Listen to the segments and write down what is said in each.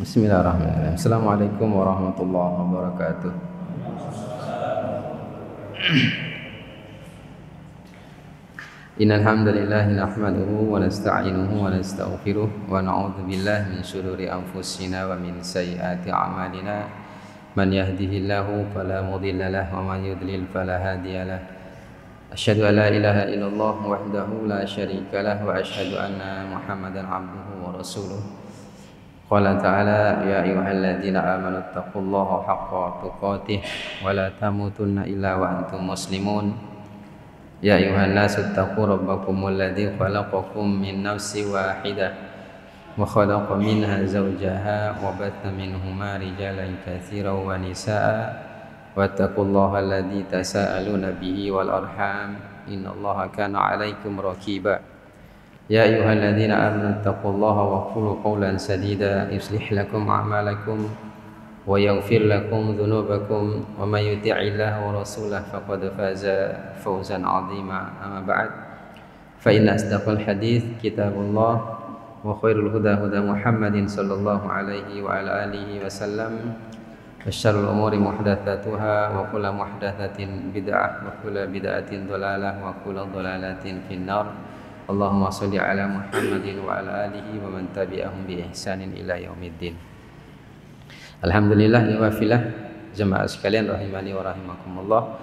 Bismillahirrahmanirrahim. Assalamualaikum warahmatullahi wabarakatuh. Innal hamdalillah nahmaduhu wa nasta'inuhu wa nastaghfiruh wa na'udzu billahi min shururi anfusina wa min sayyiati a'malina. Man yahdihillahu fala mudilla lahu wa man yudlil fala hadiyalah. Asyhadu an la ilaha illallah wahdahu la syarika lah wa asyhadu anna Muhammadan 'abduhu wa rasuluh. Qala ta'ala ya ayyuhalladzina amanu taqullaha haqqa tuqatih wa la tamutunna illa wa antum muslimun. Ya ayyuhan nasu taqu rabbakumul ladzi khalaqakum min nafsin wahidah wa khalaqa minha zawjaha wa batha minhuma rijalan katsiran wa nisaa'a wattaqullaha alladzi tasaaluna bihi wal arham innallaha kana 'alaikum raqiba. Ya ayyuhalladzina amanu taqullaha wa qulu qawlan sadida yuslih lakum a'malakum wa yaghfir lakum dhunubakum wa may yuti'illaha wa rasulahu faqad faza fawzan 'azima. Amma ba'd, fa inna asdaqal hadits kitabullah wa khairul huda huda Muhammadin sallallahu alaihi wa ala alihi wasallam wa syarrul umuri muhdatsatuha wa kullu muhdatsatin bid'ah wa kullu bid'atin dhalalah wa kullu dhalalatin finnar. Allahumma sholli ala Muhammadin wa ala alihi wa man tabi'ahum bi ihsanin ila yaumiddin. Alhamdulillah wa fillah jemaah sekalian rahimani wa rahimakumullah.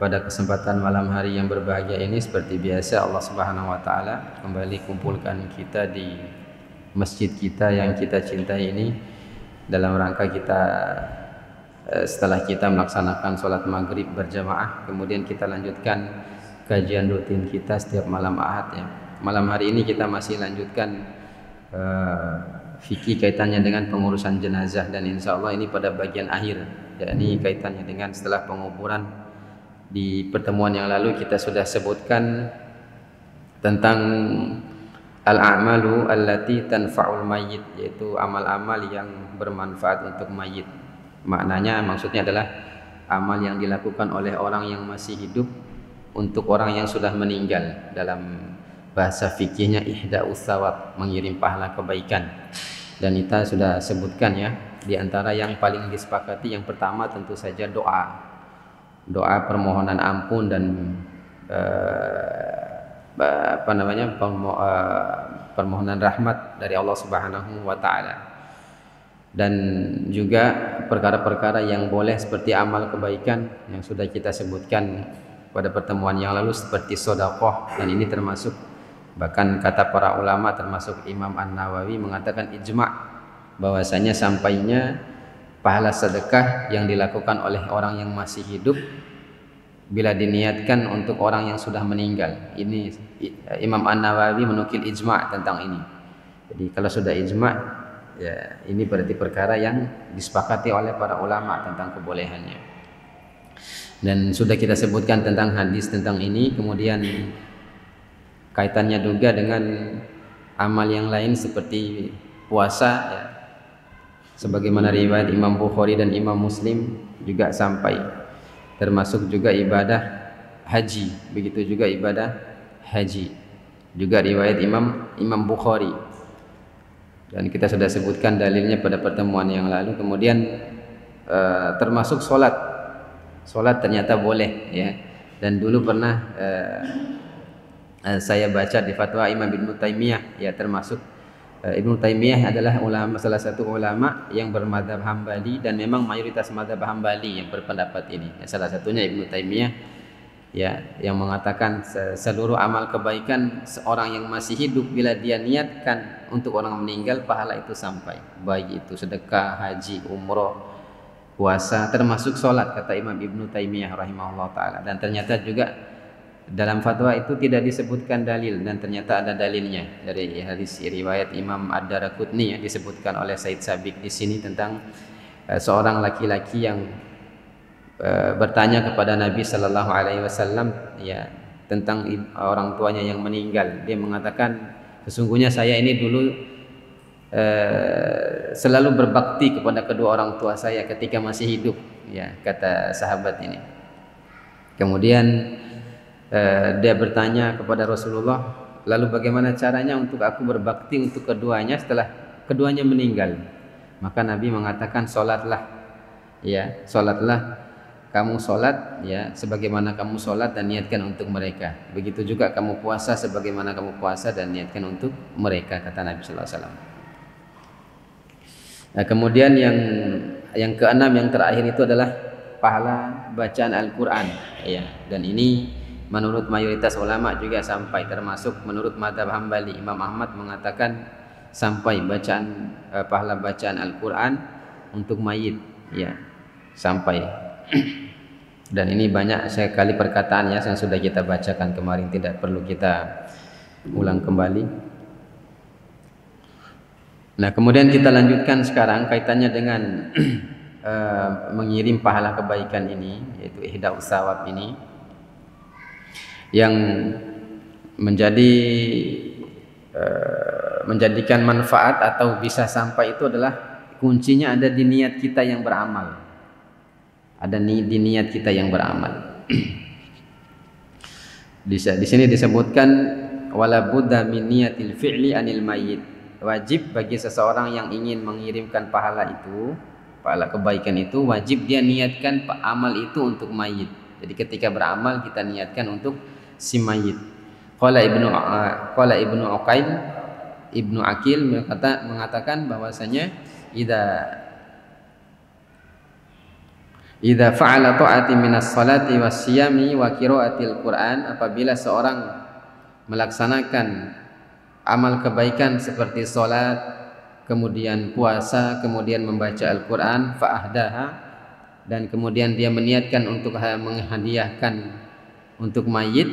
Pada kesempatan malam hari yang berbahagia ini seperti biasa Allah Subhanahu wa taala kembali kumpulkan kita di masjid kita yang kita cintai ini dalam rangka kita setelah kita melaksanakan sholat maghrib berjamaah, kemudian kita lanjutkan kajian rutin kita setiap malam Ahad ya. Malam hari ini kita masih lanjutkan fikih kaitannya dengan pengurusan jenazah, dan insya Allah ini pada bagian akhir, yakni kaitannya dengan setelah penguburan. Di pertemuan yang lalu kita sudah sebutkan tentang al-a'malu allati tanfa'ul mayyit, yaitu amal-amal yang bermanfaat untuk mayit. Maknanya maksudnya adalah amal yang dilakukan oleh orang yang masih hidup untuk orang yang sudah meninggal. Dalam bahasa fikihnya ihda'us tsawab, mengirim pahala kebaikan. Dan kita sudah sebutkan ya, di antara yang paling disepakati yang pertama tentu saja doa. Doa permohonan ampun dan permohonan rahmat dari Allah Subhanahu wa taala. Dan juga perkara-perkara yang boleh seperti amal kebaikan yang sudah kita sebutkan pada pertemuan yang lalu seperti sedekah, dan ini termasuk, bahkan kata para ulama termasuk Imam An-Nawawi mengatakan ijma' bahwasanya sampainya pahala sedekah yang dilakukan oleh orang yang masih hidup bila diniatkan untuk orang yang sudah meninggal. Ini Imam An-Nawawi menukil ijma' tentang ini. Jadi kalau sudah ijma' ya ini berarti perkara yang disepakati oleh para ulama tentang kebolehannya. Dan sudah kita sebutkan tentang hadis tentang ini, kemudian kaitannya juga dengan amal yang lain seperti puasa ya. Sebagaimana riwayat Imam Bukhari dan Imam Muslim juga sampai, termasuk juga ibadah haji, begitu juga ibadah haji juga riwayat Imam Bukhari, dan kita sudah sebutkan dalilnya pada pertemuan yang lalu. Kemudian termasuk Sholat ternyata boleh ya. Dan dulu pernah saya baca di fatwa Imam Ibnu Taimiyah ya, termasuk Ibnu Taimiyah adalah salah satu ulama yang bermadzhab Hambali, dan memang mayoritas madzhab Hambali yang berpendapat ini ya. Salah satunya Ibnu Taimiyah ya, yang mengatakan seluruh amal kebaikan seorang yang masih hidup bila dia niatkan untuk orang meninggal, pahala itu sampai, baik itu sedekah, haji, umroh, puasa, termasuk sholat, kata Imam Ibnu Taimiyah rahimahullah ta'ala. Dan ternyata juga dalam fatwa itu tidak disebutkan dalil, dan ternyata ada dalilnya dari hadis riwayat Imam Ad-Daraqutni yang disebutkan oleh Said Sabiq di sini tentang seorang laki-laki yang bertanya kepada Nabi Sallallahu Alaihi Wasallam ya tentang orang tuanya yang meninggal. Dia mengatakan, sesungguhnya saya ini dulu selalu berbakti kepada kedua orang tua saya ketika masih hidup ya, kata sahabat ini. Kemudian dia bertanya kepada Rasulullah, lalu bagaimana caranya untuk aku berbakti untuk keduanya setelah keduanya meninggal? Maka Nabi mengatakan salatlah, ya, salatlah kamu salat, ya, sebagaimana kamu salat dan niatkan untuk mereka. Begitu juga kamu puasa sebagaimana kamu puasa dan niatkan untuk mereka, kata Nabi sallallahu alaihi wasallam. Nah, kemudian yang keenam, yang terakhir itu adalah pahala bacaan Al-Qur'an, ya. Dan ini menurut mayoritas ulama juga sampai, termasuk menurut mazhab Hambali, Imam Ahmad mengatakan sampai bacaan pahala bacaan Al-Qur'an untuk mayit, ya, sampai. Dan ini banyak sekali perkataan ya yang sudah kita bacakan kemarin, tidak perlu kita ulang kembali. Nah, kemudian kita lanjutkan sekarang kaitannya dengan mengirim pahala kebaikan ini, yaitu ihdaus tsawab ini, yang menjadikan manfaat atau bisa sampai itu adalah kuncinya ada di niat kita yang beramal. Ada di niat kita yang beramal. Di sini disebutkan wala budda min niyatil fi'li anil mayyit. Wajib bagi seseorang yang ingin mengirimkan pahala itu, pahala kebaikan itu, wajib dia niatkan amal itu untuk mayit. Jadi ketika beramal kita niatkan untuk si mayit. Qala Ibnu Uqail, Ibnu Aqil mengatakan bahwasanya idza fa'ala ta'ati minas salati was siyami wa qiraatil Qur'an, apabila seorang melaksanakan amal kebaikan seperti salat, kemudian puasa, kemudian membaca Al-Qur'an, fa'ahdaha, dan kemudian dia meniatkan untuk menghadiahkan untuk mayit,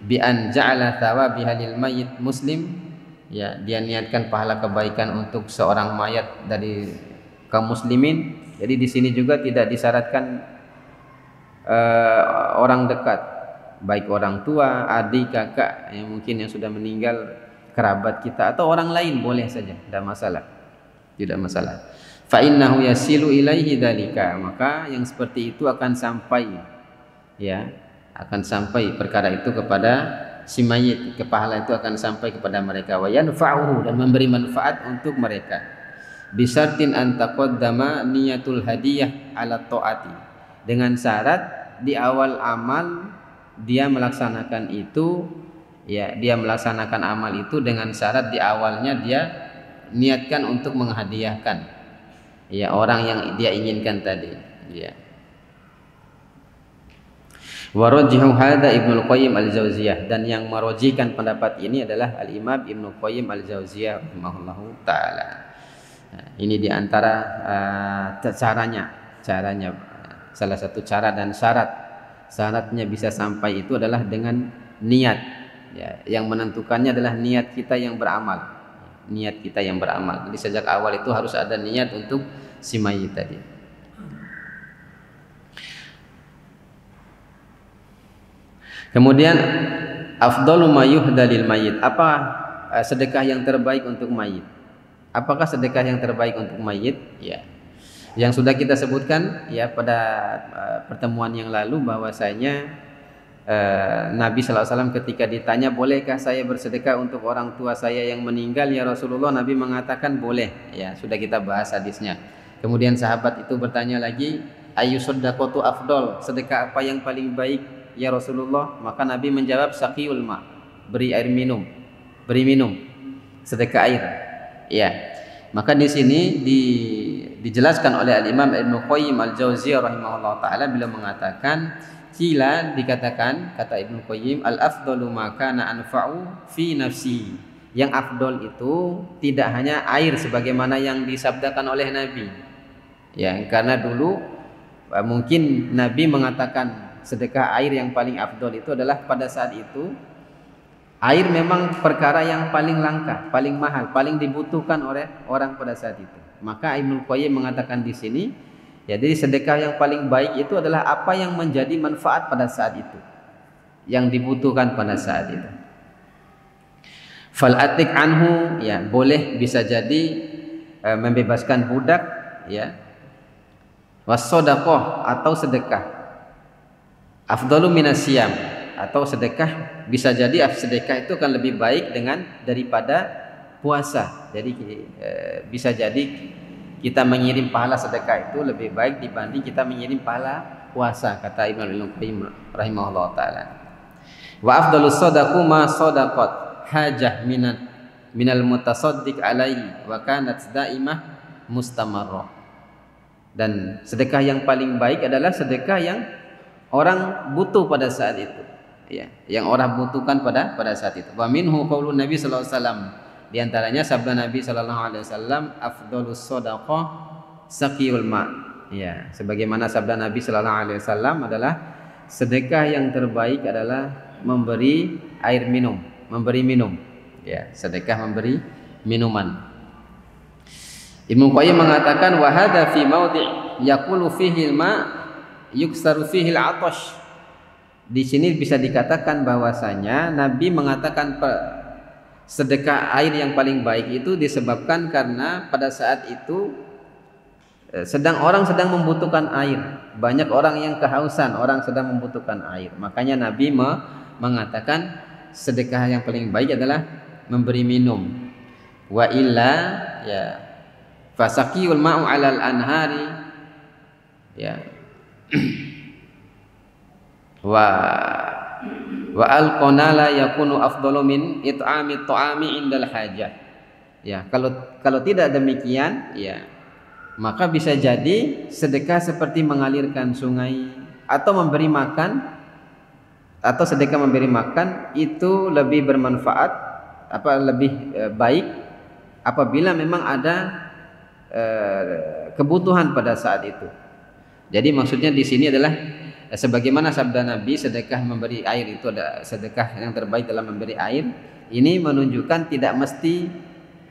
bi an ja'ala thawabiha lil mayyit muslim, ya, dia niatkan pahala kebaikan untuk seorang mayat dari kaum muslimin. Jadi di sini juga tidak disyaratkan orang dekat, baik orang tua, adik, kakak yang mungkin yang sudah meninggal, kerabat kita, atau orang lain boleh saja, tidak masalah, tidak masalah. Fa innahu yasilu ilaihi dzalika, maka yang seperti itu akan sampai, ya, akan sampai perkara itu kepada si mayit, pahala itu akan sampai kepada mereka, wa yanfa'uhu, dan memberi manfaat untuk mereka. Bisartin an taqaddama niyatul hadiyah ala ta'ati, dengan syarat di awal amal dia melaksanakan itu, ya, dia melaksanakan amal itu dengan syarat di awalnya dia niatkan untuk menghadiahkan, ya, orang yang dia inginkan tadi, ya. Warajjahu hadza Ibnu Qayyim al-Jauziyah, dan yang merojihkan pendapat ini adalah Al-Imam Ibnu Qayyim al-Jauziyah rahimahullahu taala. Nah, ini diantara caranya, salah satu cara dan syaratnya bisa sampai itu adalah dengan niat, ya, yang menentukannya adalah niat kita yang beramal, niat kita yang beramal. Jadi sejak awal itu harus ada niat untuk si mayit tadi. Kemudian afdalu ma yuhda lil mayit, apa sedekah yang terbaik untuk mayit? Apakah sedekah yang terbaik untuk mayit? Ya, yang sudah kita sebutkan, ya, pada pertemuan yang lalu, bahwasanya Nabi SAW ketika ditanya, bolehkah saya bersedekah untuk orang tua saya yang meninggal ya Rasulullah, Nabi mengatakan boleh, ya, sudah kita bahas hadisnya. Kemudian sahabat itu bertanya lagi, ayu sedekatu afdol, sedekah apa yang paling baik ya Rasulullah? Maka Nabi menjawab, saqiyul ma, beri air minum, beri minum, sedekah air, ya. Maka di sini dijelaskan oleh Al-Imam Ibnu Qayyim al-Jauziyah rahimahullah taala, beliau mengatakan, kila, dikatakan, kata Ibnu Qayyim, al-afdalu ma kana anfa'u fi nafsi, yang afdol itu tidak hanya air sebagaimana yang disabdakan oleh Nabi, ya, karena dulu mungkin Nabi mengatakan sedekah air yang paling afdol itu adalah pada saat itu air memang perkara yang paling langka, paling mahal, paling dibutuhkan oleh orang pada saat itu. Maka Ibnu Qayyim mengatakan di sini, ya, jadi sedekah yang paling baik itu adalah apa yang menjadi manfaat pada saat itu, yang dibutuhkan pada saat itu. Fal atik anhu, ya, boleh bisa jadi membebaskan budak, ya. Was-shadaqah, atau sedekah. Afdalu minas siyam, atau sedekah, bisa jadi sedekah itu akan lebih baik daripada puasa. Jadi bisa jadi kita mengirim pahala sedekah itu lebih baik dibanding kita mengirim pahala puasa, kata Ibnu Qayyim rahimahullah taala. Wa afdalus shadaqu ma shadaqat hajah minal mutasaddiq alaihi wa kanat daimah mustamarrah. Dan sedekah yang paling baik adalah sedekah yang orang butuh pada saat itu, ya, yang orang butuhkan pada saat itu. Wa minhu qaulun Nabi sallallahu alaihi wasallam, di antaranya sabda Nabi sallallahu alaihi wasallam, afdhalus shadaqah saqiyul ma. Ya, sebagaimana sabda Nabi sallallahu alaihi wasallam adalah sedekah yang terbaik adalah memberi air minum, memberi minum. Ya, sedekah memberi minuman. Ibnu Qayyim mengatakan wa hadza fi maudhi' yaqulu fihi al-ma yuksaru fihi al-'atash. Di sini bisa dikatakan bahwasanya Nabi mengatakan sedekah air yang paling baik itu disebabkan karena pada saat itu orang sedang membutuhkan air. Banyak orang yang kehausan, orang sedang membutuhkan air. Makanya Nabi mengatakan sedekah yang paling baik adalah memberi minum. Wa illa ya fasaqiyul ma'u 'alal anhari ya wa alqanala yakunu afdalu min it'ami ta'ami indal hajah. Ya, kalau tidak demikian, ya, maka bisa jadi sedekah seperti mengalirkan sungai atau memberi makan, atau sedekah memberi makan itu lebih bermanfaat, lebih baik apabila memang ada kebutuhan pada saat itu. Jadi maksudnya di sini adalah sebagaimana sabda Nabi, sedekah memberi air itu ada sedekah yang terbaik dalam memberi air. Ini menunjukkan tidak mesti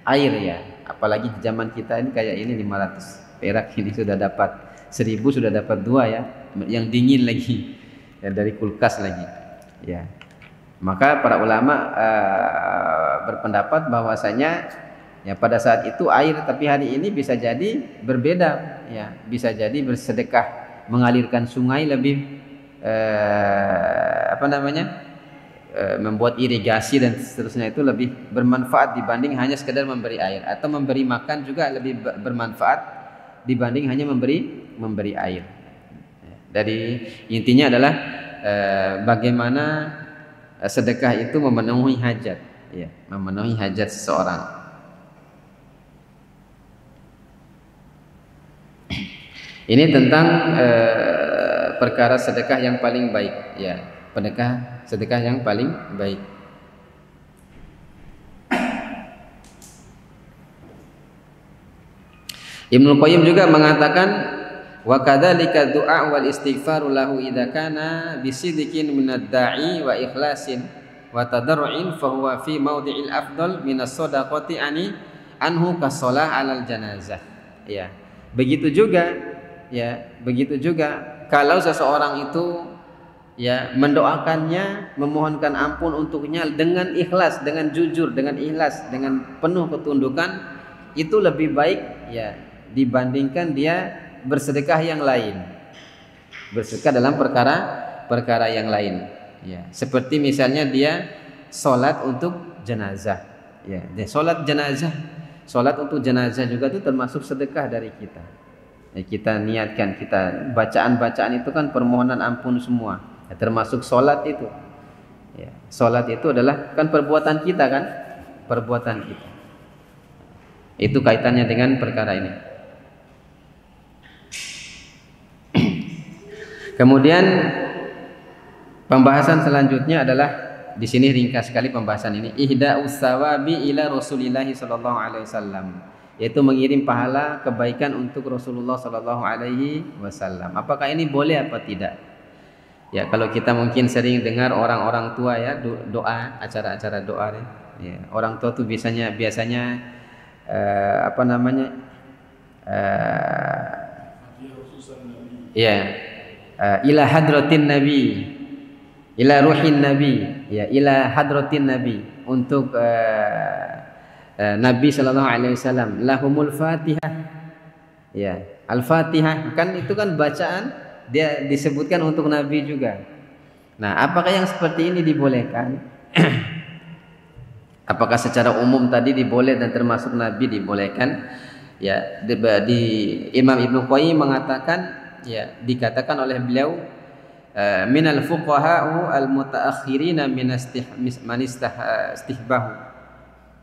air, ya. Apalagi di zaman kita ini kayak ini 500 perak ini sudah dapat 1000, sudah dapat 2 ya, yang dingin lagi ya, dari kulkas lagi ya. Maka para ulama berpendapat bahwasanya ya pada saat itu air, tapi hari ini bisa jadi berbeda ya, bisa jadi bersedekah mengalirkan sungai lebih membuat irigasi dan seterusnya itu lebih bermanfaat dibanding hanya sekedar memberi air, atau memberi makan juga lebih bermanfaat dibanding hanya memberi air. Dari intinya adalah bagaimana sedekah itu memenuhi hajat, ya, memenuhi hajat seseorang. Ini tentang perkara sedekah yang paling baik, ya, sedekah yang paling baik. Ibnu Qayyim juga mengatakan wa kadzalika du'a wal istighfaru lahu idza kana bisidqin minad da'i wa ikhlasin wa tadarru'in fa huwa fi mawdi'il afdal minas shadaqati anhu kas-shalah 'alal janazah. Ya. Begitu juga kalau seseorang itu ya mendoakannya, memohonkan ampun untuknya dengan ikhlas, dengan jujur, dengan ikhlas, dengan penuh ketundukan, itu lebih baik ya dibandingkan dia bersedekah yang lain, bersedekah dalam perkara yang lain ya. Seperti misalnya dia sholat untuk jenazah ya, dia sholat untuk jenazah juga itu termasuk sedekah dari kita. Ya, kita niatkan, kita bacaan itu kan permohonan ampun semua, ya, termasuk sholat itu. Ya, sholat itu adalah kan perbuatan kita kan, perbuatan kita. Itu kaitannya dengan perkara ini. Kemudian pembahasan selanjutnya adalah di sini ringkas sekali pembahasan ini. Ihda'us sawabi ila Rasulillah sallallahu alaihi wasallam, yaitu mengirim pahala kebaikan untuk Rasulullah sallallahu alaihi wasallam. Apakah ini boleh apa tidak? Ya, kalau kita mungkin sering dengar orang-orang tua ya doa, acara-acara doa ya. Orang tua tuh biasanya ila hadratin nabi, ila ruhin nabi, ya, ila hadratin nabi, untuk Nabi sallallahu alaihi wasallam, lahumul Fatihah. Ya, Al-Fatihah kan itu kan bacaan dia disebutkan untuk Nabi juga. Nah, apakah yang seperti ini dibolehkan? Apakah secara umum tadi diboleh dan termasuk Nabi dibolehkan? Ya, di Imam Ibnu Qayyim mengatakan, ya, dikatakan oleh beliau minal fuqaha'u al-mutaakhirina man istihbahu.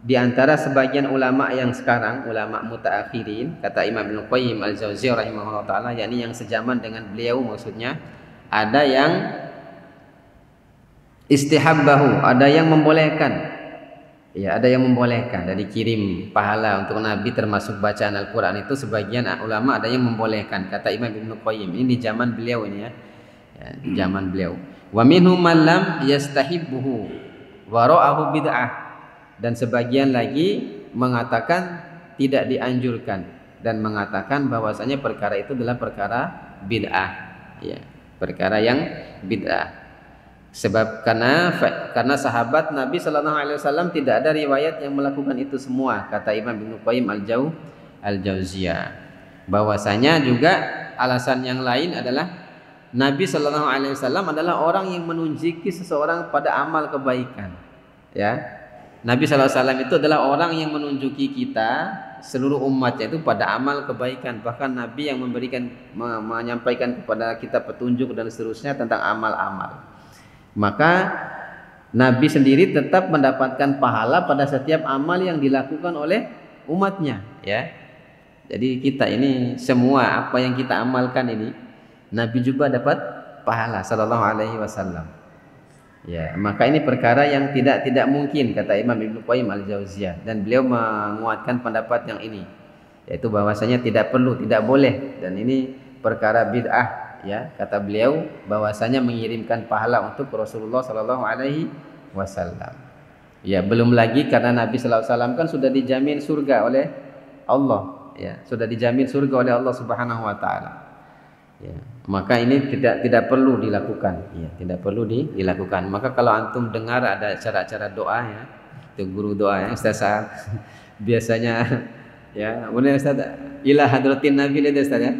Di antara sebagian ulama yang sekarang, ulama mutaakhirin, kata Imam Ibnu Qayyim al-Jauziyah rahimahullah taala, yakni yang sejaman dengan beliau maksudnya, ada yang istihabbahu, ada yang membolehkan. Ya, ada yang membolehkan dari kirim pahala untuk Nabi termasuk bacaan Al-Quran itu, sebagian ulama ada yang membolehkan, kata Imam Ibnu Qayyim. Ini di zaman beliau ini, ya, di zaman beliau. Wa minhum man lam yastahibbuhu wa ra'ahu bid'ah, dan sebagian lagi mengatakan tidak dianjurkan dan mengatakan bahwasanya perkara itu adalah perkara bid'ah, ya, perkara yang bid'ah. Sebab karena sahabat Nabi Sallallahu Alaihi Wasallam tidak ada riwayat yang melakukan itu semua, kata Imam Ibnu Qayyim al-Jauziyah. Bahwasanya juga alasan yang lain adalah Nabi Sallallahu Alaihi Wasallam adalah orang yang menunjuki seseorang pada amal kebaikan. Ya, Nabi Sallallahu Alaihi Wasallam itu adalah orang yang menunjuki kita seluruh umatnya itu pada amal kebaikan. Bahkan Nabi yang menyampaikan kepada kita petunjuk dan seterusnya tentang amal-amal. Maka Nabi sendiri tetap mendapatkan pahala pada setiap amal yang dilakukan oleh umatnya, ya. Jadi kita ini semua apa yang kita amalkan ini, Nabi juga dapat pahala sallallahu alaihi wasallam. Ya, maka ini perkara yang tidak mungkin, kata Imam Ibnu Qayyim al-Jauziyah, dan beliau menguatkan pendapat yang ini, yaitu bahwasanya tidak perlu, tidak boleh, dan ini perkara bid'ah. Ya, kata beliau bahwasanya mengirimkan pahala untuk Rasulullah Sallallahu Alaihi Wasallam. Ya, belum lagi karena Nabi Sallallahu Alaihi Wasallam kan sudah dijamin surga oleh Allah. Ya, sudah dijamin surga oleh Allah Subhanahu Wa Taala. Ya, maka ini tidak perlu dilakukan. Ya, tidak perlu dilakukan. Maka kalau antum dengar ada cara-cara doa, ya, itu guru doa, ya, Ustaz biasanya, ya, benar Ustaz, ila hadratin Nabi itu Ustaz, ya.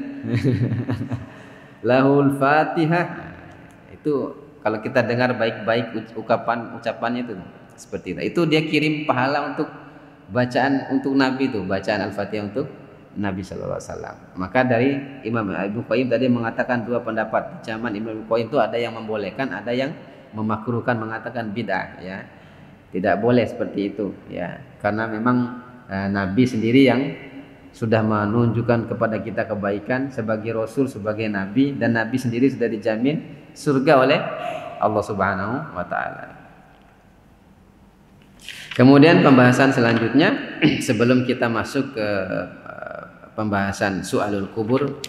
Lahul Fatihah, itu kalau kita dengar baik-baik ucapannya itu seperti itu. Itu dia kirim pahala untuk bacaan untuk Nabi itu, bacaan Al-Fatihah untuk Nabi Sallallahu Alaihi Wasallam. Maka dari Imam Ibnu Qayyim tadi mengatakan dua pendapat. Di zaman Imam Ibnu Qayyim itu ada yang membolehkan, ada yang memakruhkan, mengatakan bid'ah, ya. Tidak boleh seperti itu, ya. Karena memang Nabi sendiri yang sudah menunjukkan kepada kita kebaikan sebagai Rasul, sebagai Nabi, dan Nabi sendiri sudah dijamin surga oleh Allah Subhanahu wa Ta'ala. Kemudian pembahasan selanjutnya sebelum kita masuk ke pembahasan Su'alul Kubur,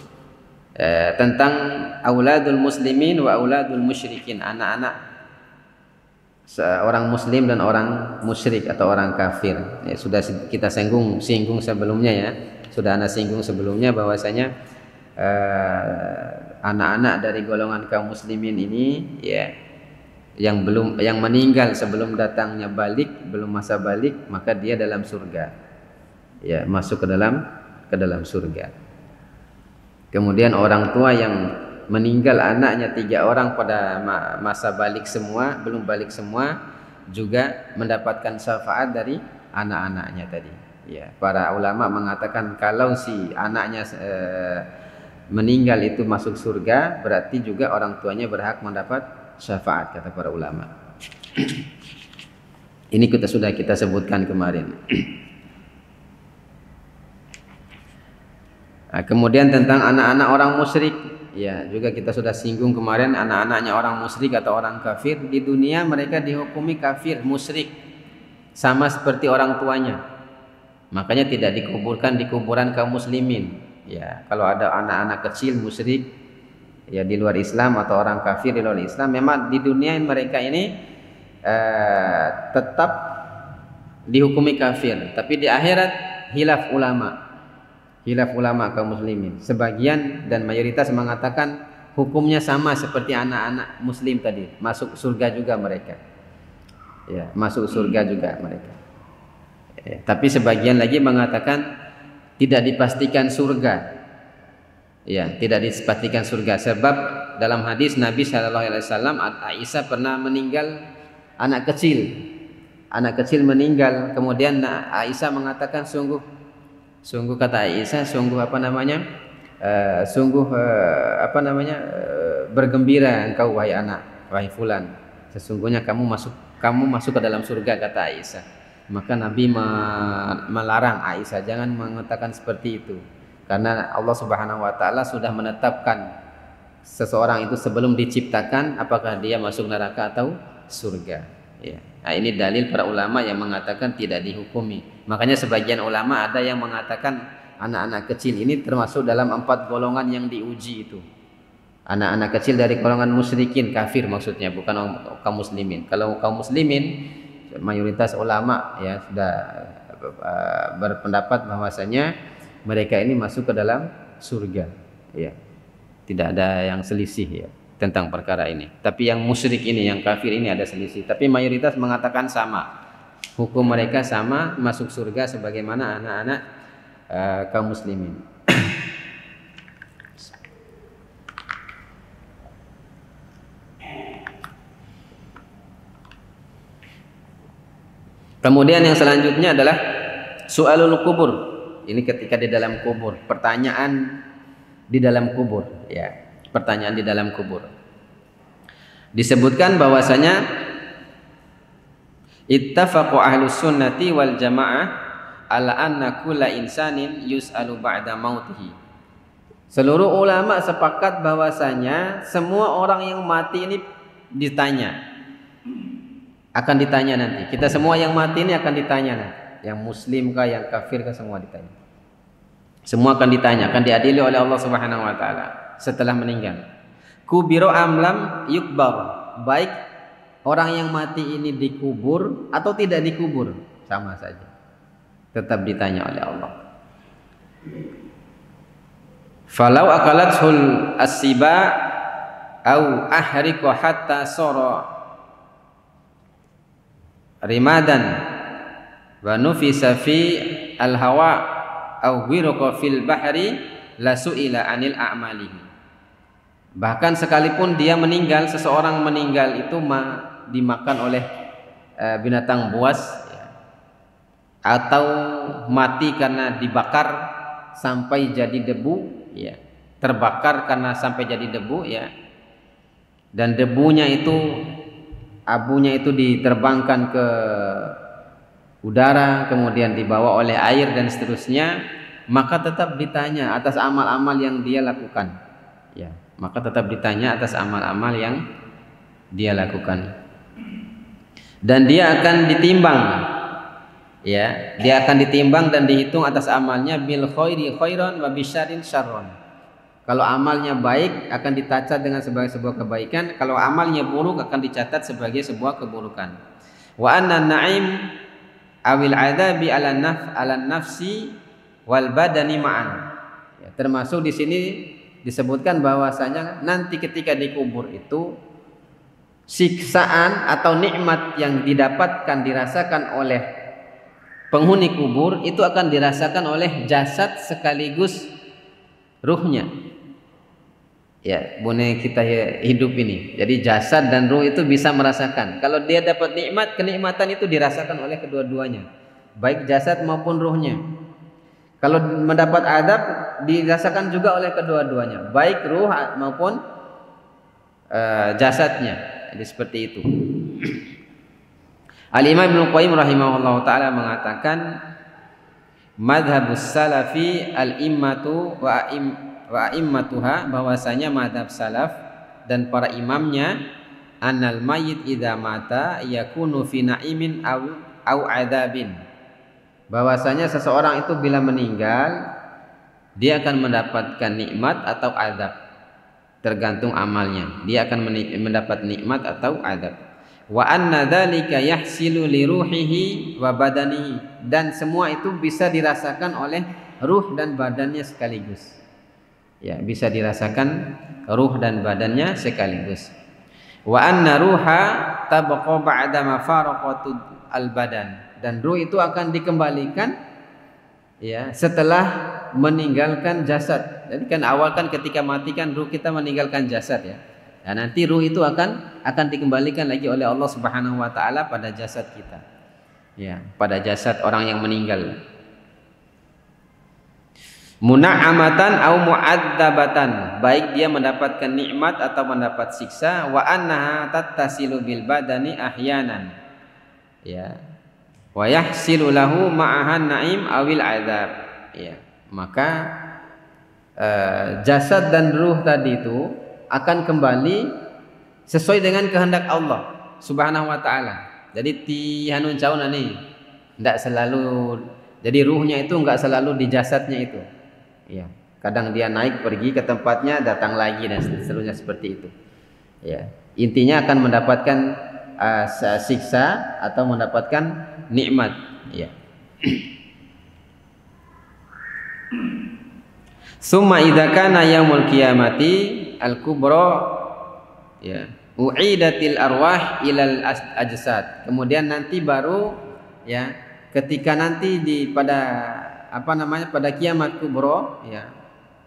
tentang auladul muslimin wa auladul musyrikin, anak-anak seorang muslim dan orang musyrik atau orang kafir. Ya, sudah kita singgung sebelumnya, ya. Sudah ana singgung sebelumnya bahwasanya anak-anak dari golongan kaum muslimin ini, ya, yang meninggal sebelum datangnya balik, belum masa balik, maka dia dalam surga. Ya, masuk ke dalam surga. Kemudian orang tua yang meninggal anaknya 3 orang pada masa balik semua, belum balik semua, juga mendapatkan syafaat dari anak-anaknya tadi. Ya, para ulama mengatakan kalau si anaknya meninggal itu masuk surga, berarti juga orang tuanya berhak mendapat syafaat, kata para ulama. Ini sudah kita sebutkan kemarin. Nah, kemudian tentang anak-anak orang musyrik, ya, juga kita sudah singgung kemarin. Anak-anaknya orang musyrik atau orang kafir di dunia, mereka dihukumi kafir, musyrik, sama seperti orang tuanya. Makanya tidak dikuburkan di kuburan kaum muslimin. Ya, kalau ada anak-anak kecil musyrik, ya, di luar Islam, atau orang kafir di luar Islam, memang di dunia mereka ini tetap dihukumi kafir. Tapi di akhirat hilaf ulama kaum muslimin. Sebagian dan mayoritas mengatakan hukumnya sama seperti anak-anak muslim tadi, masuk surga juga mereka. Ya, masuk surga juga mereka. Tapi sebagian lagi mengatakan tidak dipastikan surga. Ya, tidak dipastikan surga sebab dalam hadis Nabi Shallallahu Alaihi Wasallam, Aisyah pernah meninggal anak kecil meninggal. Kemudian Aisyah mengatakan, sungguh Sungguh kata Aisyah, sungguh bergembira engkau wahai anak, wahai fulan. Sesungguhnya kamu masuk ke dalam surga, kata Aisyah. Maka Nabi melarang Aisyah jangan mengatakan seperti itu. Karena Allah Subhanahu wa taala sudah menetapkan seseorang itu sebelum diciptakan apakah dia masuk neraka atau surga. Ya. Nah, ini dalil para ulama yang mengatakan tidak dihukumi. Makanya sebagian ulama ada yang mengatakan anak-anak kecil ini termasuk dalam 4 golongan yang diuji itu. Anak-anak kecil dari golongan musyrikin, kafir maksudnya, bukan kaum muslimin. Kalau kaum muslimin, mayoritas ulama ya sudah berpendapat bahwasanya mereka ini masuk ke dalam surga. Ya. Tidak ada yang selisih ya tentang perkara ini. Tapi yang musyrik ini, yang kafir ini ada selisih. Tapi mayoritas mengatakan sama. Hukum mereka sama, masuk surga sebagaimana anak-anak kaum muslimin. Kemudian yang selanjutnya adalah su'alul kubur. Ini ketika di dalam kubur, pertanyaan di dalam kubur, ya. Pertanyaan di dalam kubur. Disebutkan bahwasanya ittafaqu ahlus sunnati wal jamaah ala anna kulla insanin yus'alu ba'da mautihi. Seluruh ulama sepakat bahwasanya semua orang yang mati ini akan ditanya nanti. Kita semua yang mati ini akan ditanya nanti. Yang muslim kah, yang kafir kah, semua ditanya. Semua akan ditanya, akan diadili oleh Allah Subhanahu wa taala setelah meninggal. Kubiru amlam yukbar. Baik orang yang mati ini dikubur atau tidak dikubur, sama saja. Tetap ditanya oleh Allah. Falau akalathul as-siba au ahriqa hatta sara rimadan wa nufisa fi al-hawa au ghiraqa fil bahri la su'ila anil a'malihi. Bahkan sekalipun dia meninggal, seseorang meninggal itu dimakan oleh binatang buas ya, atau mati karena dibakar sampai jadi debu ya, terbakar karena sampai jadi debu ya, dan debunya itu, abunya itu diterbangkan ke udara, kemudian dibawa oleh air dan seterusnya, maka tetap ditanya atas amal-amal yang dia lakukan. Ya, maka tetap ditanya atas amal-amal yang dia lakukan. Dan dia akan ditimbang. Ya, dia akan ditimbang dan dihitung atas amalnya bil khairi khairan wa bisyarrin syarron. Kalau amalnya baik akan dicatat dengan sebagai sebuah kebaikan, kalau amalnya buruk akan dicatat sebagai sebuah keburukan. Wa anna na'im awil adabi ala nafsi wal badani ma'an. Ya, termasuk di sini disebutkan bahwasanya nanti ketika dikubur itu siksaan atau nikmat yang dirasakan oleh penghuni kubur itu akan dirasakan oleh jasad sekaligus ruhnya. Ya, boleh kita hidup ini. Jadi jasad dan ruh itu bisa merasakan. Kalau dia dapat nikmat, kenikmatan itu dirasakan oleh kedua-duanya, baik jasad maupun ruhnya. Kalau mendapat adab, dirasakan juga oleh kedua-duanya, baik ruh maupun jasadnya. Jadi seperti itu. Al-Imam Ibnu Qayyim rahimahullah ta'ala mengatakan madhabus salafi al-immatu wa a'immatuha, bahwasanya madhab salaf dan para imamnya annal mayyit idza mata yakunu fi na'imin au adzabin, bahwasanya seseorang itu bila meninggal dia akan mendapatkan nikmat atau azab, tergantung amalnya, dia akan mendapat nikmat atau azab. Wa anna dzalika yahsilu li ruhihi wa badanihi, dan semua itu bisa dirasakan oleh ruh dan badannya sekaligus. Ya, bisa dirasakan ruh dan badannya sekaligus. Wa anna ruha tabqa ba'da mafaraqatul al-badan, dan ruh itu akan dikembalikan ya setelah meninggalkan jasad. Jadi kan awal kan ketika mati kan ruh kita meninggalkan jasad ya. Nah, nanti ruh itu akan dikembalikan lagi oleh Allah Subhanahu wa taala pada jasad kita. Ya, pada jasad orang yang meninggal. muna'amatan au mu'adzabatan, baik dia mendapatkan nikmat atau mendapat siksa. Wa annaha tattasilu bil badani ahyanan, ya, wa yahsilu lahu ma'ahan na'im awil adzab, ya. Maka jasad dan ruh tadi itu akan kembali sesuai dengan kehendak Allah Subhanahu wa taala. Jadi ti hanun caun ani enggak selalu, jadi ruhnya itu enggak selalu di jasadnya itu. Ya, kadang dia naik pergi ke tempatnya, datang lagi dan seterusnya seperti itu. Ya, intinya akan mendapatkan siksa atau mendapatkan nikmat. Ya. Summa idza kana yaumul qiyamati al-kubra, ya, u'idatil arwah ilal ajsad. Kemudian nanti baru, ya, ketika nanti pada pada kiamat kubro, ya,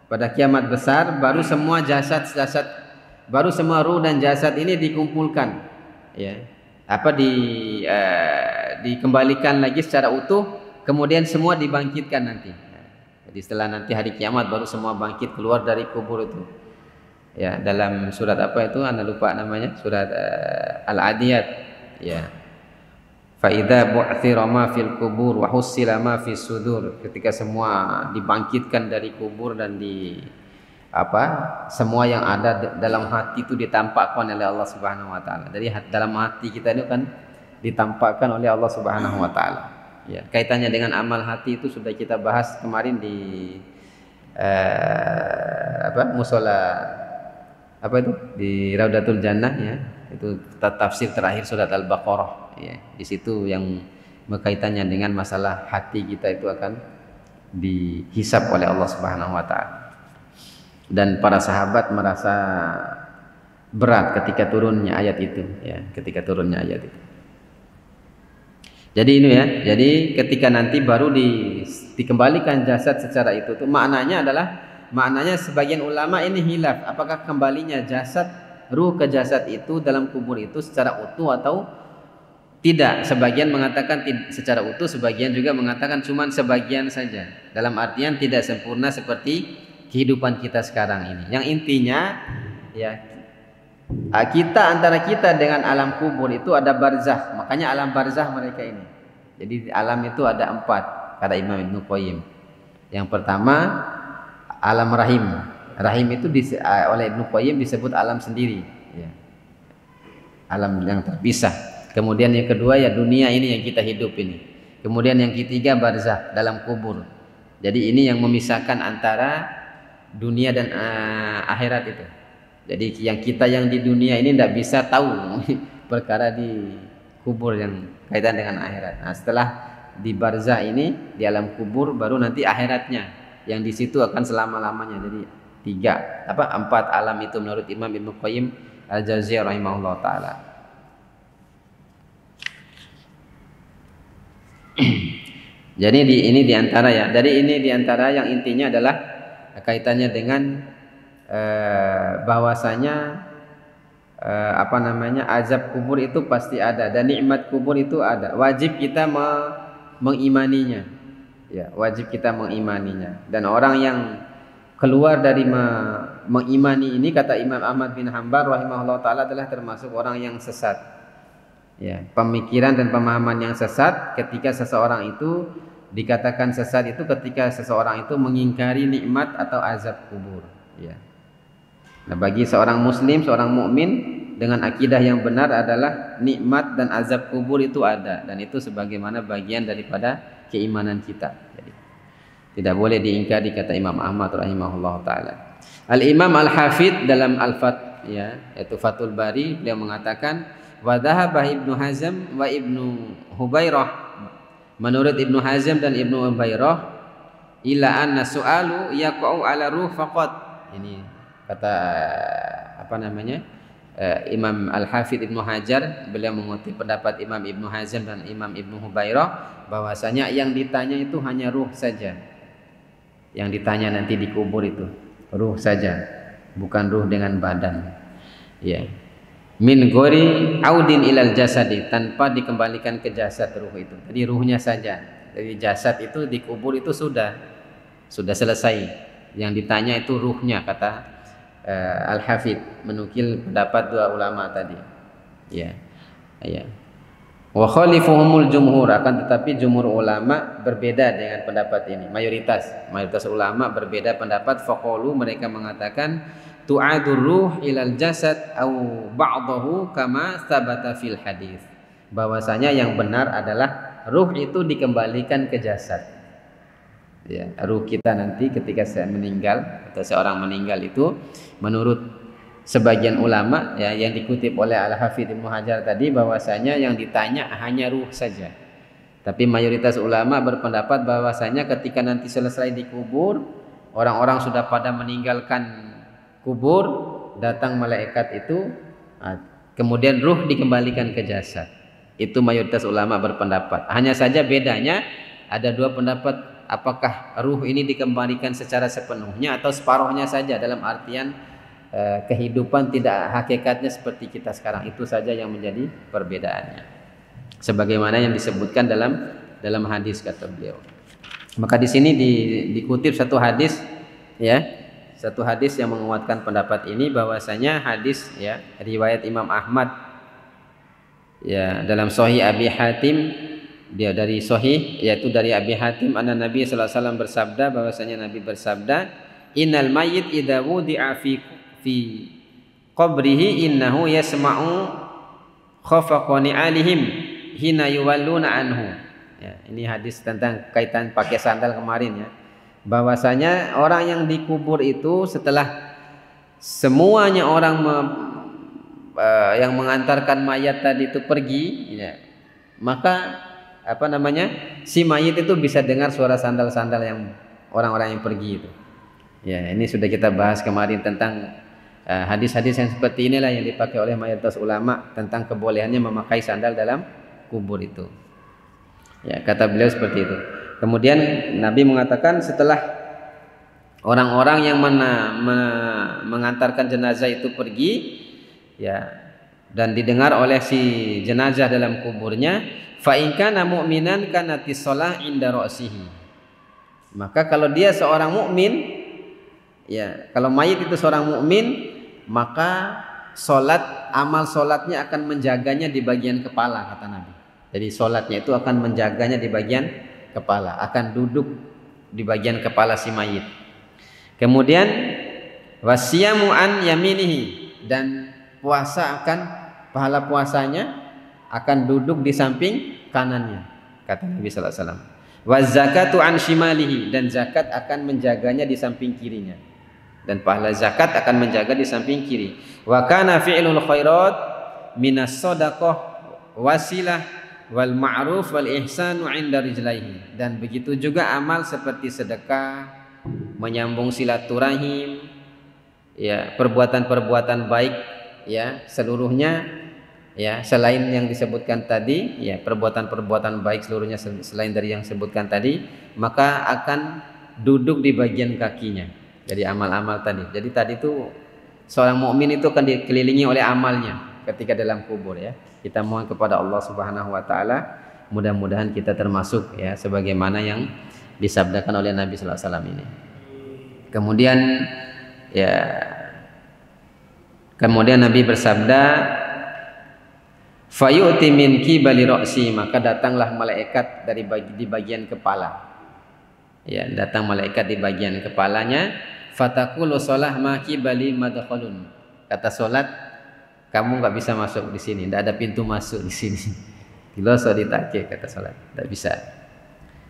pada kiamat besar, baru semua jasad, baru semua ruh dan jasad ini dikumpulkan, ya, dikembalikan lagi secara utuh, kemudian semua dibangkitkan nanti. Jadi setelah nanti hari kiamat baru semua bangkit keluar dari kubur itu. Ya, dalam surat apa itu? Anda lupa namanya. Surat Al-Adiyat. Ya. Fa idza bu'thira ma fil kubur wa hussila ma fis sudur. Ketika semua dibangkitkan dari kubur dan semua yang ada dalam hati itu ditampakkan oleh Allah Subhanahu wa taala. Jadi dalam hati kita itu kan ditampakkan oleh Allah Subhanahu wa taala. Ya, kaitannya dengan amal hati itu sudah kita bahas kemarin di musola di Raudatul Jannah, ya. Itu tafsir terakhir surat Al-Baqarah, ya. Di situ yang berkaitannya dengan masalah hati kita itu akan dihisab oleh Allah Subhanahu wa taala. Dan para sahabat merasa berat ketika turunnya ayat itu, ya, ketika turunnya ayat itu. Jadi ini, ya, jadi ketika nanti baru dikembalikan jasad secara itu tuh maknanya sebagian ulama ini hilaf, apakah kembalinya jasad, ruh ke jasad itu dalam kubur itu secara utuh atau tidak. Sebagian mengatakan secara utuh, sebagian juga mengatakan cuman sebagian saja, dalam artian tidak sempurna seperti kehidupan kita sekarang ini. Yang intinya, ya, antara kita dengan alam kubur itu ada barzakh. Makanya alam barzakh mereka ini. Jadi alam itu ada 4, kata Imam Ibnu Qayyim. Yang pertama alam rahim. Rahim itu oleh Ibnu Qayyim disebut alam sendiri, ya. Alam yang terpisah. Kemudian yang kedua, ya, dunia ini yang kita hidup ini. Kemudian yang ketiga barzakh, dalam kubur. Jadi ini yang memisahkan antara dunia dan akhirat itu. Jadi yang di dunia ini tidak bisa tahu perkara di kubur yang kaitan dengan akhirat. Nah, setelah di barzah ini, di alam kubur, baru nanti akhiratnya yang di situ akan selama-lamanya. Jadi 4 alam itu menurut Imam Ibnu Qayyim Al-Jauziyah rahimahullah taala. Jadi ini diantara, ya. Jadi ini diantara yang intinya adalah kaitannya dengan bahwasanya azab kubur itu pasti ada dan nikmat kubur itu ada. Wajib kita mengimaninya, ya, wajib kita mengimaninya. Dan orang yang keluar dari mengimani ini, kata Imam Ahmad bin Hanbal rahimahullah taala, adalah termasuk orang yang sesat. Ya, pemikiran dan pemahaman yang sesat. Ketika seseorang itu dikatakan sesat itu ketika seseorang itu mengingkari nikmat atau azab kubur, ya. Nah, bagi seorang muslim, seorang mukmin dengan akidah yang benar adalah nikmat dan azab kubur itu ada, dan itu sebagaimana bagian daripada keimanan kita. Jadi tidak boleh diingkari, kata Imam Ahmad rahimahullah taala. Al-Imam Al-Hafidz dalam Al-Fath, ya, yaitu Fathul Bari, beliau mengatakan wa dhahaba Ibnu Hazm wa Ibnu Hubairah. Menurut Ibnu Hazm dan Ibnu Hubairah, ila anna su'alu yaqa'u ala ruh faqat. Ini kata Imam Al-Hafidz Ibnu Hajar, beliau mengutip pendapat Imam Ibnu Hazm dan Imam Ibnu Hubairah, bahwasanya yang ditanya itu hanya ruh saja. Yang ditanya nanti di kubur itu ruh saja, bukan ruh dengan badan, ya. Min gori audin ilal jasadi, tanpa dikembalikan ke jasad ruh itu. Jadi ruhnya saja. Jadi jasad itu di kubur itu sudah, sudah selesai. Yang ditanya itu ruhnya, kata Al-Hafidh menukil pendapat dua ulama tadi. Ya. Ya. Wa khalifuhumul jumhur, akan tetapi jumhur ulama berbeda dengan pendapat ini. Mayoritas ulama berbeda pendapat. Faqalu, mereka mengatakan tu'adur ruh ilal jasad au ba'dahu kama tsabata fil hadis. Bahwasanya yang benar adalah ruh itu dikembalikan ke jasad. Ya, ruh kita nanti ketika saya meninggal atau seorang meninggal itu menurut sebagian ulama ya, yang dikutip oleh Al-Hafidh Ibnu Hajar tadi, bahwasanya yang ditanya hanya ruh saja. Tapi mayoritas ulama berpendapat bahwasanya ketika nanti selesai dikubur, orang-orang sudah pada meninggalkan kubur, datang malaikat itu, kemudian ruh dikembalikan ke jasad. Itu mayoritas ulama berpendapat. Hanya saja bedanya ada dua pendapat, apakah ruh ini dikembalikan secara sepenuhnya atau separuhnya saja, dalam artian kehidupan tidak hakikatnya seperti kita sekarang. Itu saja yang menjadi perbedaannya, sebagaimana yang disebutkan dalam hadis, kata beliau. Maka di sini dikutip satu hadis ya, satu hadis yang menguatkan pendapat ini, bahwasanya hadis ya riwayat Imam Ahmad ya dalam Sahih Abi Hatim, dia dari Sahih yaitu dari Abi Hatim, anna Nabi sallallahu alaihi wasallam bersabda, bahwasanya Nabi bersabda, innal mayyit idza wudi'a fi qabrihi innahu yasma'u khafaqani alihim hina yuwalluna anhu. Ya, ini hadis tentang kaitan pakai sandal kemarin ya. Bahwasanya orang yang dikubur itu setelah semuanya orang yang mengantarkan mayat tadi itu pergi ya, maka si mayit itu bisa dengar suara sandal-sandal yang orang-orang yang pergi itu. Ya, ini sudah kita bahas kemarin tentang hadis-hadis yang seperti inilah yang dipakai oleh mayoritas ulama tentang kebolehannya memakai sandal dalam kubur itu. Ya, kata beliau seperti itu. Kemudian Nabi mengatakan setelah orang-orang yang mengantarkan jenazah itu pergi, ya, dan didengar oleh si jenazah dalam kuburnya, fa in kana mu'minan kanatis shalah inda ra'sihi. Maka kalau dia seorang mukmin, ya, kalau mayit itu seorang mukmin, maka amal solatnya akan menjaganya di bagian kepala, kata Nabi. Jadi solatnya itu akan menjaganya di bagian kepala, akan duduk di bagian kepala si mayit. Kemudian wasiyamu an yaminihi, dan pahala puasanya akan duduk di samping kanannya, kata Nabi sallallahu alaihi wasallam. Wa zakatu an shimalihi, dan zakat akan menjaganya di samping kirinya, dan pahala zakat akan menjaga di samping kiri. Wa kana fi'lul khairat minas shadaqah wasilah wal ma'ruf wal ihsanu 'inda rijlaihi, dan begitu juga amal seperti sedekah, menyambung silaturahim, ya, perbuatan-perbuatan baik, ya, seluruhnya, ya, selain yang disebutkan tadi, ya, perbuatan-perbuatan baik seluruhnya selain dari yang disebutkan tadi, maka akan duduk di bagian kakinya. Jadi amal-amal tadi. Jadi tadi itu seorang mukmin itu akan dikelilingi oleh amalnya ketika dalam kubur, ya. Kita mohon kepada Allah Subhanahu wa taala, mudah-mudahan kita termasuk, ya, sebagaimana yang disabdakan oleh Nabi sallallahu alaihi wasallam ini. Kemudian Nabi bersabda, fayu'ti min qibali ra'si, maka datanglah malaikat di bagian kepala. Ya, datang malaikat di bagian kepalanya, fataqulu shalah ma qibali madkhalun. Kata salat, kamu enggak bisa masuk di sini, enggak ada pintu masuk di sini. Diloso ditake, kata salat, enggak bisa.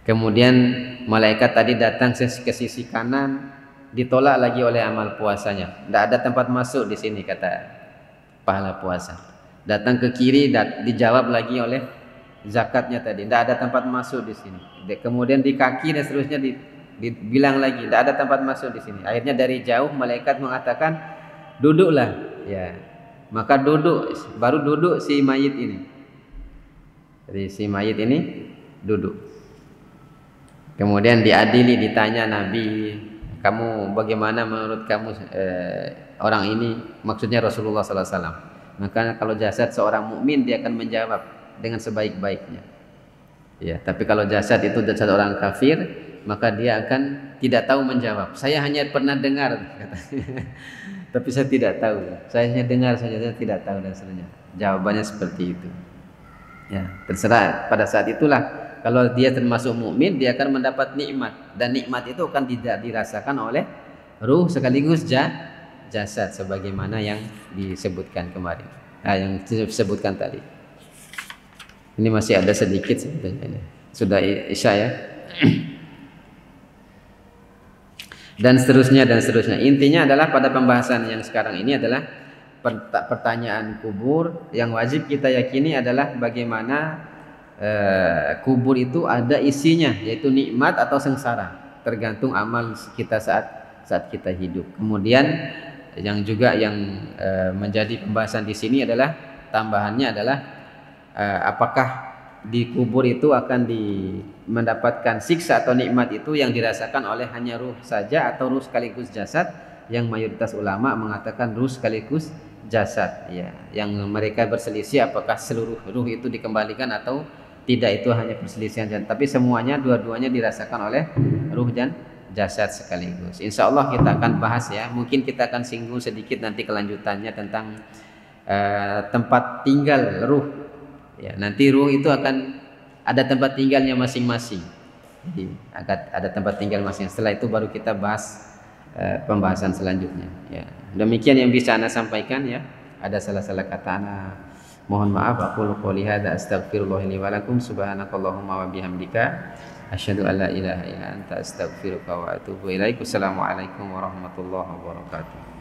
Kemudian malaikat tadi datang ke sisi kanan, ditolak lagi oleh amal puasanya. Enggak ada tempat masuk di sini, kata pahala puasa. Datang ke kiri, dijawab lagi oleh zakatnya tadi, tidak ada tempat masuk di sini. Kemudian di kaki dan seterusnya dibilang lagi, tidak ada tempat masuk di sini. Akhirnya dari jauh malaikat mengatakan, duduklah, ya. Maka baru duduk si mayit ini. Jadi si mayit ini duduk. Kemudian diadili, ditanya Nabi, kamu bagaimana menurut kamu orang ini? Maksudnya Rasulullah sallallahu alaihi wasallam. Maka kalau jasad seorang mukmin, dia akan menjawab dengan sebaik-baiknya. Ya, tapi kalau jasad itu jasad orang kafir, maka dia akan tidak tahu menjawab. Saya hanya pernah dengar katanya. Tapi saya tidak tahu. Saya hanya dengar saja, saya tidak tahu dan seterusnya. Jawabannya seperti itu. Ya, terserah pada saat itulah kalau dia termasuk mukmin dia akan mendapat nikmat dan nikmat itu akan tidak dirasakan oleh ruh sekaligus jasad sebagaimana yang disebutkan kemarin. Yang disebutkan tadi. Ini masih ada sedikit sebetulnya. Sudah Isya ya. Dan seterusnya dan seterusnya. Intinya adalah pada pembahasan yang sekarang ini adalah pertanyaan kubur yang wajib kita yakini adalah bagaimana kubur itu ada isinya, yaitu nikmat atau sengsara, tergantung amal kita saat kita hidup. Kemudian yang juga yang menjadi pembahasan di sini adalah tambahannya adalah apakah di kubur itu akan mendapatkan siksa atau nikmat itu yang dirasakan oleh hanya ruh saja atau ruh sekaligus jasad, yang mayoritas ulama mengatakan ruh sekaligus jasad ya, yang mereka berselisih apakah seluruh ruh itu dikembalikan atau tidak, itu hanya perselisihan, tapi semuanya dua-duanya dirasakan oleh ruh dan jasad sekaligus. Insya Allah kita akan bahas ya, mungkin kita akan singgung sedikit nanti kelanjutannya tentang tempat tinggal ruh. Ya, nanti ruh itu akan ada tempat tinggalnya masing-masing. Jadi ada tempat tinggal masing-masing. Setelah itu baru kita bahas pembahasan selanjutnya. Ya, demikian yang bisa Ana sampaikan ya. Ada salah-salah kata Ana, mohon maaf. Aku qouli hadza astaghfirullah li wa lakum subhanakallahumma wa bihamdika asyhadu an la ilaha illa anta astaghfiruka wa atubu ilaik. Wassalamualaikum warahmatullahi wabarakatuh.